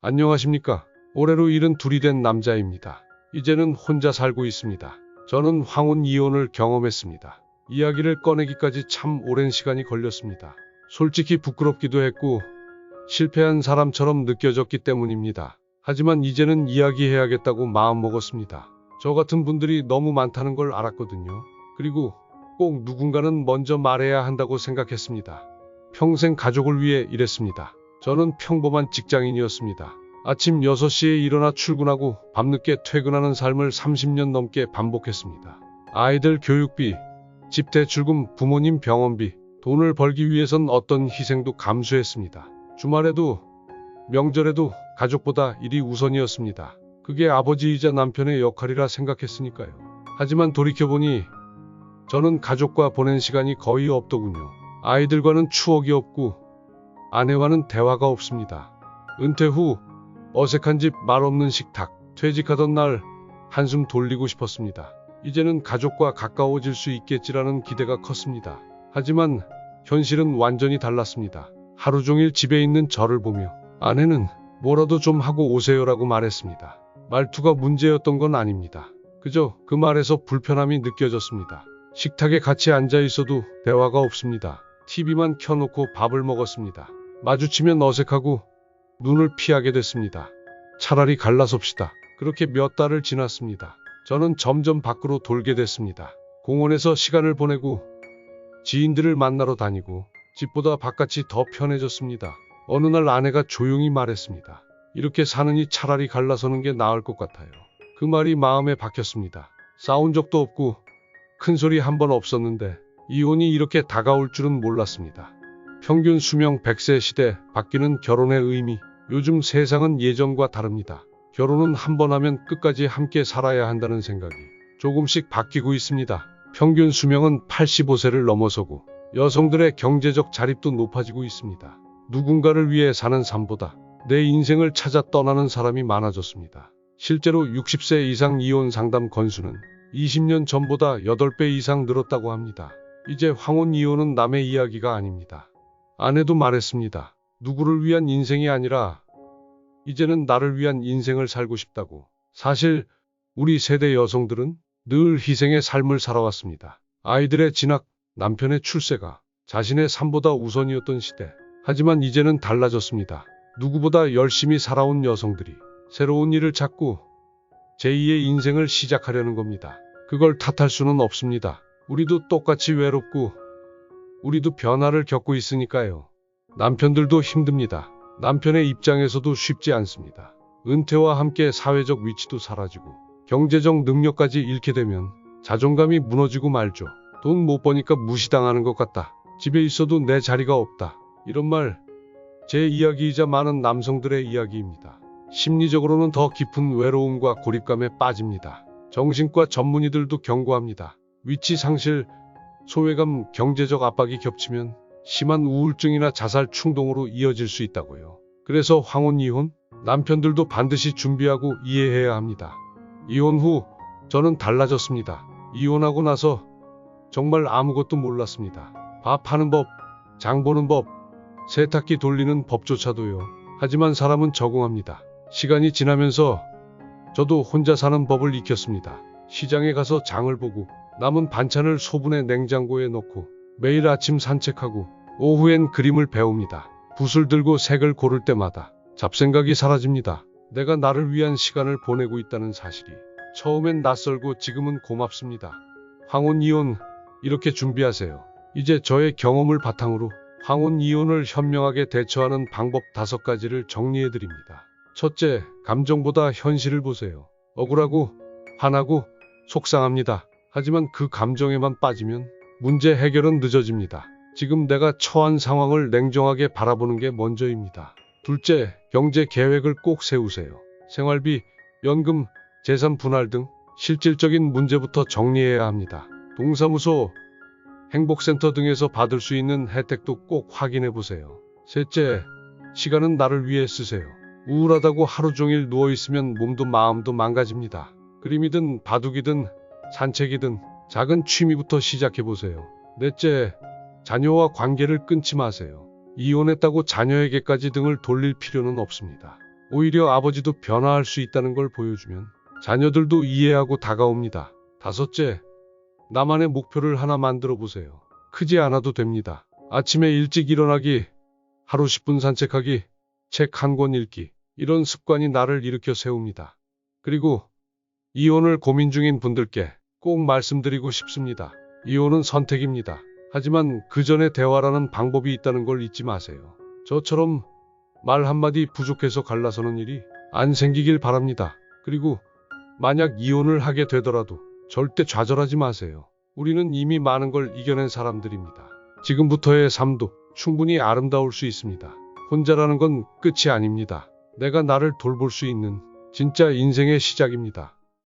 안녕하십니까. 올해로 72이 된 남자입니다. 이제는 혼자 살고 있습니다. 저는 황혼 이혼을 경험했습니다. 이야기를 꺼내기까지 참 오랜 시간이 걸렸습니다. 솔직히 부끄럽기도 했고 실패한 사람처럼 느껴졌기 때문입니다. 하지만 이제는 이야기해야겠다고 마음먹었습니다. 저 같은 분들이 너무 많다는 걸 알았거든요. 그리고 꼭 누군가는 먼저 말해야 한다고 생각했습니다. 평생 가족을 위해 일했습니다. 저는 평범한 직장인이었습니다. 아침 6시에 일어나 출근하고 밤늦게 퇴근하는 삶을 30년 넘게 반복했습니다. 아이들 교육비, 집 대출금, 부모님 병원비, 돈을 벌기 위해선 어떤 희생도 감수했습니다. 주말에도 명절에도 가족보다 일이 우선이었습니다. 그게 아버지이자 남편의 역할이라 생각했으니까요. 하지만 돌이켜보니 저는 가족과 보낸 시간이 거의 없더군요. 아이들과는 추억이 없고 아내와는 대화가 없습니다. 은퇴 후 어색한 집, 말 없는 식탁, 퇴직하던 날 한숨 돌리고 싶었습니다. 이제는 가족과 가까워질 수 있겠지라는 기대가 컸습니다. 하지만 현실은 완전히 달랐습니다. 하루 종일 집에 있는 저를 보며 아내는 뭐라도 좀 하고 오세요라고 말했습니다. 말투가 문제였던 건 아닙니다. 그저 그 말에서 불편함이 느껴졌습니다. 식탁에 같이 앉아 있어도 대화가 없습니다. TV만 켜놓고 밥을 먹었습니다. 마주치면 어색하고 눈을 피하게 됐습니다. 차라리 갈라섭시다. 그렇게 몇 달을 지났습니다. 저는 점점 밖으로 돌게 됐습니다. 공원에서 시간을 보내고 지인들을 만나러 다니고 집보다 바깥이 더 편해졌습니다. 어느 날 아내가 조용히 말했습니다. 이렇게 사느니 차라리 갈라서는 게 나을 것 같아요. 그 말이 마음에 박혔습니다. 싸운 적도 없고 큰 소리 한 번 없었는데 이혼이 이렇게 다가올 줄은 몰랐습니다. 평균 수명 100세 시대, 바뀌는 결혼의 의미. 요즘 세상은 예전과 다릅니다. 결혼은 한 번 하면 끝까지 함께 살아야 한다는 생각이 조금씩 바뀌고 있습니다. 평균 수명은 85세를 넘어서고 여성들의 경제적 자립도 높아지고 있습니다. 누군가를 위해 사는 삶보다 내 인생을 찾아 떠나는 사람이 많아졌습니다. 실제로 60세 이상 이혼 상담 건수는 20년 전보다 8배 이상 늘었다고 합니다. 이제 황혼 이혼은 남의 이야기가 아닙니다. 아내도 말했습니다. 누구를 위한 인생이 아니라 이제는 나를 위한 인생을 살고 싶다고. 사실 우리 세대 여성들은 늘 희생의 삶을 살아왔습니다. 아이들의 진학, 남편의 출세가 자신의 삶보다 우선이었던 시대. 하지만 이제는 달라졌습니다. 누구보다 열심히 살아온 여성들이 새로운 일을 찾고 제2의 인생을 시작하려는 겁니다. 그걸 탓할 수는 없습니다. 우리도 똑같이 외롭고 우리도 변화를 겪고 있으니까요. 남편들도 힘듭니다. 남편의 입장에서도 쉽지 않습니다. 은퇴와 함께 사회적 위치도 사라지고 경제적 능력까지 잃게 되면 자존감이 무너지고 말죠. 돈 못 버니까 무시당하는 것 같다. 집에 있어도 내 자리가 없다. 이런 말, 제 이야기이자 많은 남성들의 이야기입니다. 심리적으로는 더 깊은 외로움과 고립감에 빠집니다. 정신과 전문의들도 경고합니다. 위치 상실, 소외감, 경제적 압박이 겹치면 심한 우울증이나 자살 충동으로 이어질 수 있다고요. 그래서 황혼 이혼? 남편들도 반드시 준비하고 이해해야 합니다. 이혼 후 저는 달라졌습니다. 이혼하고 나서 정말 아무것도 몰랐습니다. 밥 하는 법, 장 보는 법, 세탁기 돌리는 법조차도요. 하지만 사람은 적응합니다. 시간이 지나면서 저도 혼자 사는 법을 익혔습니다. 시장에 가서 장을 보고 남은 반찬을 소분해 냉장고에 넣고 매일 아침 산책하고 오후엔 그림을 배웁니다. 붓을 들고 색을 고를 때마다 잡생각이 사라집니다. 내가 나를 위한 시간을 보내고 있다는 사실이 처음엔 낯설고 지금은 고맙습니다. 황혼 이혼, 이렇게 준비하세요. 이제 저의 경험을 바탕으로 황혼 이혼을 현명하게 대처하는 방법 5가지를 정리해드립니다. 첫째, 감정보다 현실을 보세요. 억울하고 화나고 속상합니다. 하지만 그 감정에만 빠지면 문제 해결은 늦어집니다. 지금 내가 처한 상황을 냉정하게 바라보는 게 먼저입니다. 둘째, 경제 계획을 꼭 세우세요. 생활비, 연금, 재산 분할 등 실질적인 문제부터 정리해야 합니다. 동사무소, 행복센터 등에서 받을 수 있는 혜택도 꼭 확인해 보세요. 셋째, 시간은 나를 위해 쓰세요. 우울하다고 하루 종일 누워있으면 몸도 마음도 망가집니다. 그림이든 바둑이든 산책이든 작은 취미부터 시작해보세요. 넷째, 자녀와 관계를 끊지 마세요. 이혼했다고 자녀에게까지 등을 돌릴 필요는 없습니다. 오히려 아버지도 변화할 수 있다는 걸 보여주면 자녀들도 이해하고 다가옵니다. 다섯째, 나만의 목표를 하나 만들어 보세요. 크지 않아도 됩니다. 아침에 일찍 일어나기, 하루 10분 산책하기, 책 한 권 읽기. 이런 습관이 나를 일으켜 세웁니다. 그리고 이혼을 고민 중인 분들께 꼭 말씀드리고 싶습니다. 이혼은 선택입니다. 하지만 그 전에 대화라는 방법이 있다는 걸 잊지 마세요. 저처럼 말 한마디 부족해서 갈라서는 일이 안 생기길 바랍니다. 그리고 만약 이혼을 하게 되더라도 절대 좌절하지 마세요. 우리는 이미 많은 걸 이겨낸 사람들입니다. 지금부터의 삶도 충분히 아름다울 수 있습니다. 혼자라는 건 끝이 아닙니다. 내가 나를 돌볼 수 있는 진짜 인생의 시작입니다.